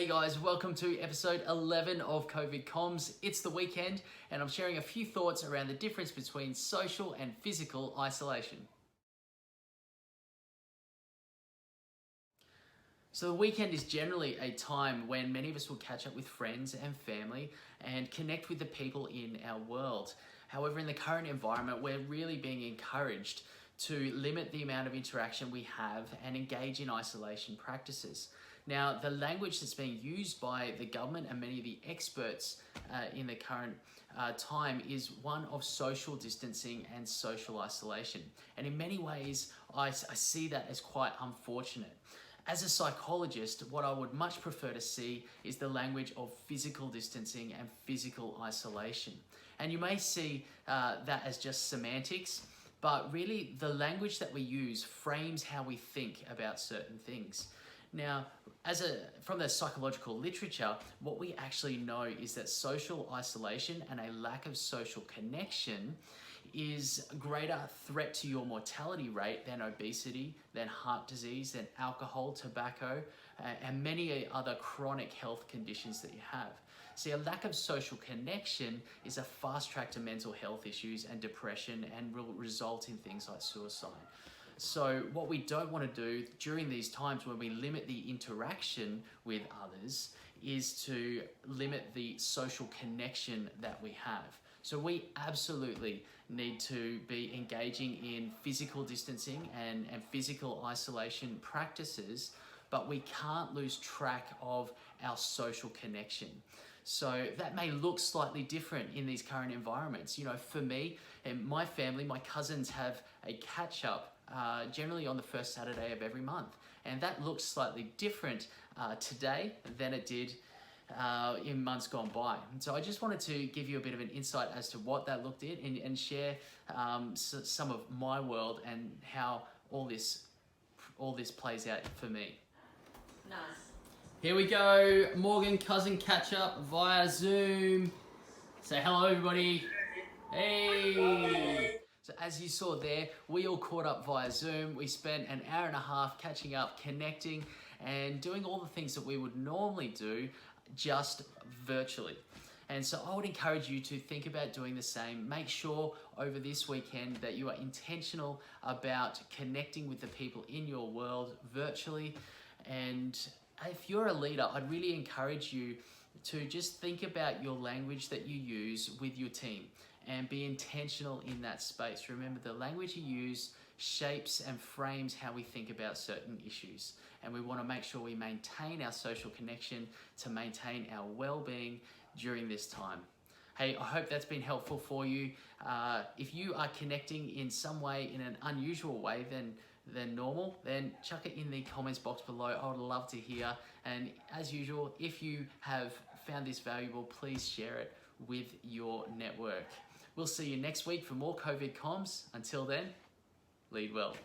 Hey guys, welcome to episode 11 of COVID Comms. It's the weekend and I'm sharing a few thoughts around the difference between social and physical isolation. So the weekend is generally a time when many of us will catch up with friends and family and connect with the people in our world. However, in the current environment, we're really being encouraged to limit the amount of interaction we have and engage in isolation practices. Now, the language that's being used by the government and many of the experts in the current time is one of social distancing and social isolation. And in many ways, I see that as quite unfortunate. As a psychologist, what I would much prefer to see is the language of physical distancing and physical isolation. And you may see that as just semantics, but really the language that we use frames how we think about certain things. Now, from the psychological literature, what we actually know is that social isolation and a lack of social connection is a greater threat to your mortality rate than obesity, than heart disease, than alcohol, tobacco, and many other chronic health conditions that you have. See, a lack of social connection is a fast track to mental health issues and depression and will result in things like suicide. So what we don't want to do during these times when we limit the interaction with others is to limit the social connection that we have. So we absolutely need to be engaging in physical distancing and physical isolation practices, but we can't lose track of our social connection. So that may look slightly different in these current environments. You know, for me and my family, my cousins have a catch-up generally on the first Saturday of every month. And that looks slightly different today than it did in months gone by. And so I just wanted to give you a bit of an insight as to what that looked at and share some of my world and how all this plays out for me. Nice. Here we go, Morgan cousin catch up via Zoom. Say hello everybody. Hey. So as you saw there, we all caught up via Zoom. We spent an hour and a half catching up, connecting, and doing all the things that we would normally do just virtually. And so I would encourage you to think about doing the same. Make sure over this weekend that you are intentional about connecting with the people in your world virtually. And if you're a leader, I'd really encourage you to just think about your language that you use with your team and be intentional in that space. Remember, the language you use shapes and frames how we think about certain issues. And we want to make sure we maintain our social connection to maintain our well-being during this time. Hey, I hope that's been helpful for you. If you are connecting in some way, in an unusual way than normal, then chuck it in the comments box below. I would love to hear. And as usual, if you have found this valuable, please share it with your network. We'll see you next week for more COVID comms. Until then, lead well.